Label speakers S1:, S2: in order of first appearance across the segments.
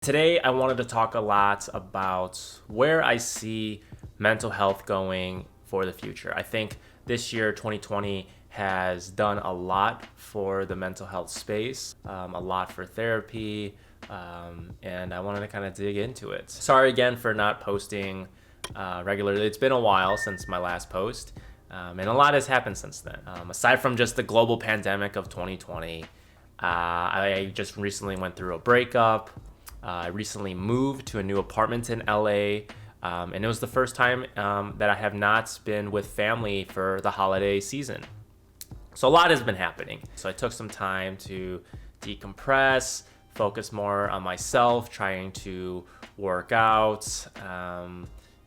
S1: Today, I wanted to talk a lot about where I see mental health going for the future. I think this year, 2020, has done a lot for the mental health space, a lot for therapy, and I wanted to kind of dig into it. Sorry again for not posting regularly. It's been a while since my last post, and a lot has happened since then. Aside from just the global pandemic of 2020, I just recently went through a breakup. I recently moved to a new apartment in LA, and it was the first time that I have not been with family for the holiday season. So a lot has been happening. So I took some time to decompress, focus more on myself, trying to work out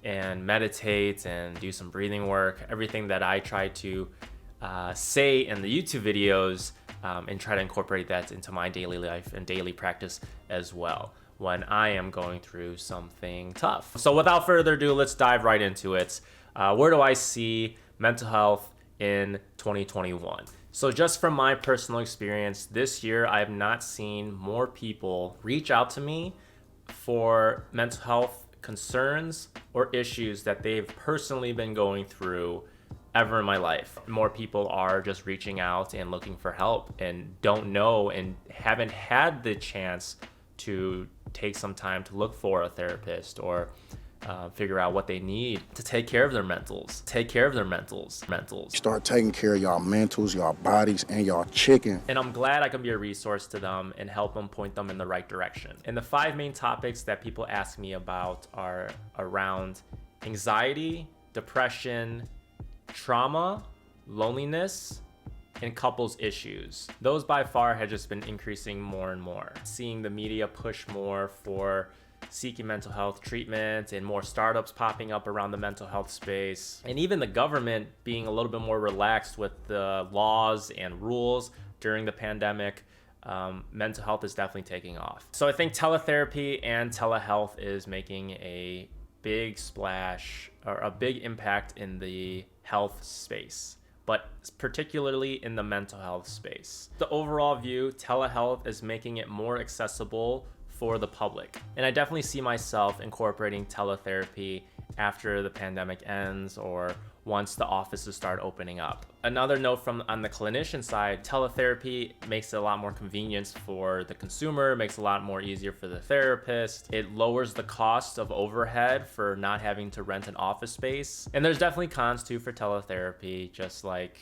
S1: and meditate and do some breathing work, everything that I try to say in the YouTube videos, and try to incorporate that into my daily life and daily practice as well when I am going through something tough. So without further ado, let's dive right into it. Where do I see mental health in 2021? So just from my personal experience this year, I have not seen more people reach out to me for mental health concerns or issues that they've personally been going through ever in my life. More people are just reaching out and looking for help and don't know and haven't had the chance to take some time to look for a therapist or figure out what they need to take care of their mentals.
S2: Start taking care of y'all mentals, y'all bodies, and y'all chicken.
S1: And I'm glad I can be a resource to them and help them point them in the right direction. And the 5 main topics that people ask me about are around anxiety, depression, trauma, loneliness, and couples issues. Those by far have just been increasing more and more. Seeing the media push more for seeking mental health treatment and more startups popping up around the mental health space, and even the government being a little bit more relaxed with the laws and rules during the pandemic. Mental health is definitely taking off. So I think teletherapy and telehealth is making a big splash or a big impact in the health space, but particularly in the mental health space. The overall view, telehealth is making it more accessible for the public. And I definitely see myself incorporating teletherapy after the pandemic ends or once the offices start opening up. Another note from on the clinician side, teletherapy makes it a lot more convenience for the consumer, makes it a lot more easier for the therapist. It lowers the cost of overhead for not having to rent an office space. And there's definitely cons too for teletherapy, just like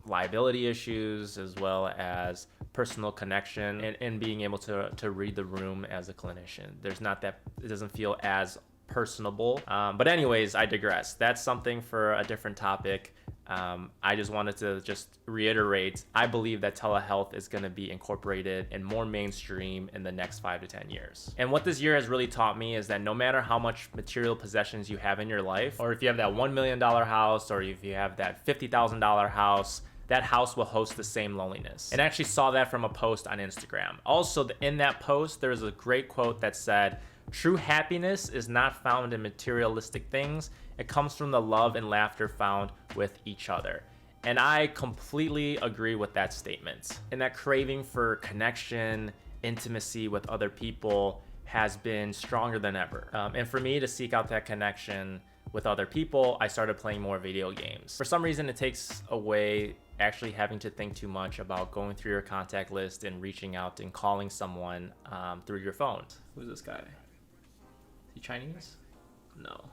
S1: liability issues as well as personal connection and being able to read the room as a clinician. There's not that, it doesn't feel as personable. But anyways, I digress. That's something for a different topic. I just wanted to just reiterate, I believe that telehealth is going to be incorporated and more mainstream in the next 5 to 10 years. And what this year has really taught me is that no matter how much material possessions you have in your life, or if you have that $1 million house, or if you have that $50,000 house, that house will host the same loneliness. And I actually saw that from a post on Instagram. Also, in that post, there was a great quote that said, "True happiness is not found in materialistic things. It comes from the love and laughter found with each other." And I completely agree with that statement. And that craving for connection, intimacy with other people has been stronger than ever. And for me to seek out that connection with other people, I started playing more video games. For some reason, it takes away actually having to think too much about going through your contact list and reaching out and calling someone through your phone. Who's this guy? Is he Chinese? No.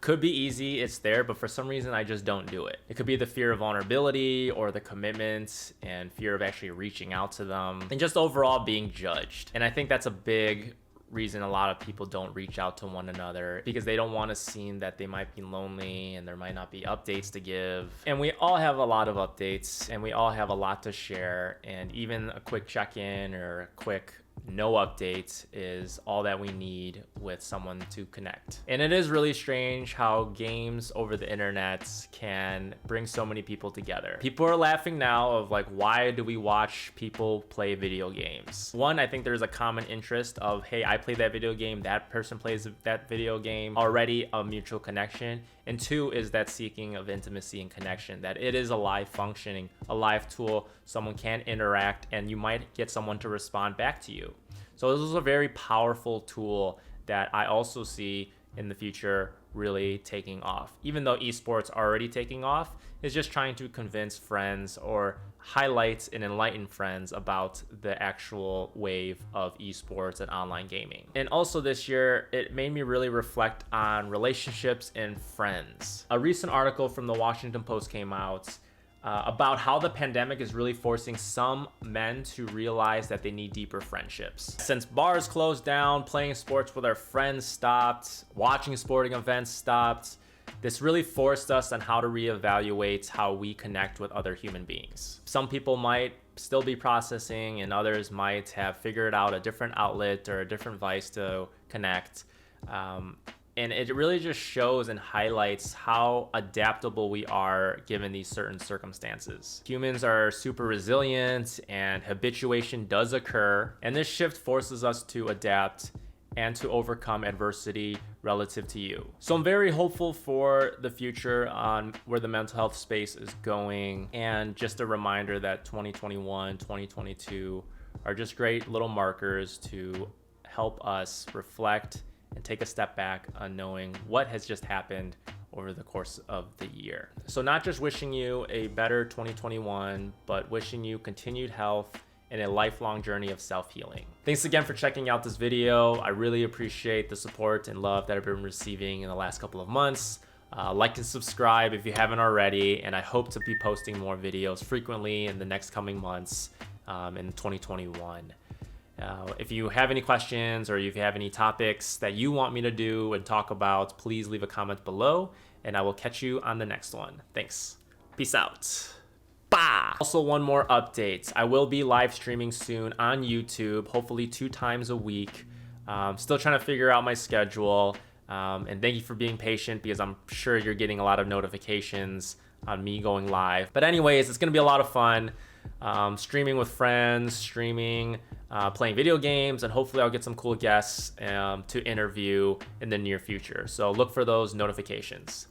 S1: Could be easy, it's there, but for some reason I just don't do it. It could be the fear of vulnerability or the commitment and fear of actually reaching out to them and just overall being judged. And I think that's a big reason a lot of people don't reach out to one another, because they don't want to seem that they might be lonely and there might not be updates to give. And we all have a lot of updates and we all have a lot to share, and even a quick check-in or a quick no updates is all that we need with someone to connect. And it is really strange how games over the internet can bring so many people together. People are laughing now of like, why do we watch people play video games? One, I think there's a common interest of, hey, I play that video game, that person plays that video game, already a mutual connection. And 2 is that seeking of intimacy and connection, that it is a live functioning, a live tool. Someone can interact and you might get someone to respond back to you. So this is a very powerful tool that I also see in the future really taking off. Even though esports are already taking off, it's just trying to convince friends or highlight and enlighten friends about the actual wave of esports and online gaming. And also this year, it made me really reflect on relationships and friends. A recent article from the Washington Post came out about how the pandemic is really forcing some men to realize that they need deeper friendships. Since bars closed down, playing sports with our friends stopped, watching sporting events stopped, this really forced us on how to reevaluate how we connect with other human beings. Some people might still be processing and others might have figured out a different outlet or a different vice to connect. And it really just shows and highlights how adaptable we are given these certain circumstances. Humans are super resilient and habituation does occur. And this shift forces us to adapt and to overcome adversity relative to you. So I'm very hopeful for the future on where the mental health space is going. And just a reminder that 2021, 2022 are just great little markers to help us reflect and take a step back on knowing what has just happened over the course of the year. So not just wishing you a better 2021, but wishing you continued health and a lifelong journey of self-healing. Thanks again for checking out this video. I really appreciate the support and love that I've been receiving in the last couple of months. Like and subscribe if you haven't already, and I hope to be posting more videos frequently in the next coming months in 2021. If you have any questions or if you have any topics that you want me to do and talk about, please leave a comment below and I will catch you on the next one. Thanks. Peace out. Bah! Also, one more update. I will be live streaming soon on YouTube, hopefully 2 times a week. Still trying to figure out my schedule. And thank you for being patient because I'm sure you're getting a lot of notifications on me going live. But anyways, it's going to be a lot of fun. Streaming with friends, playing video games, and hopefully I'll get some cool guests to interview in the near future. So look for those notifications.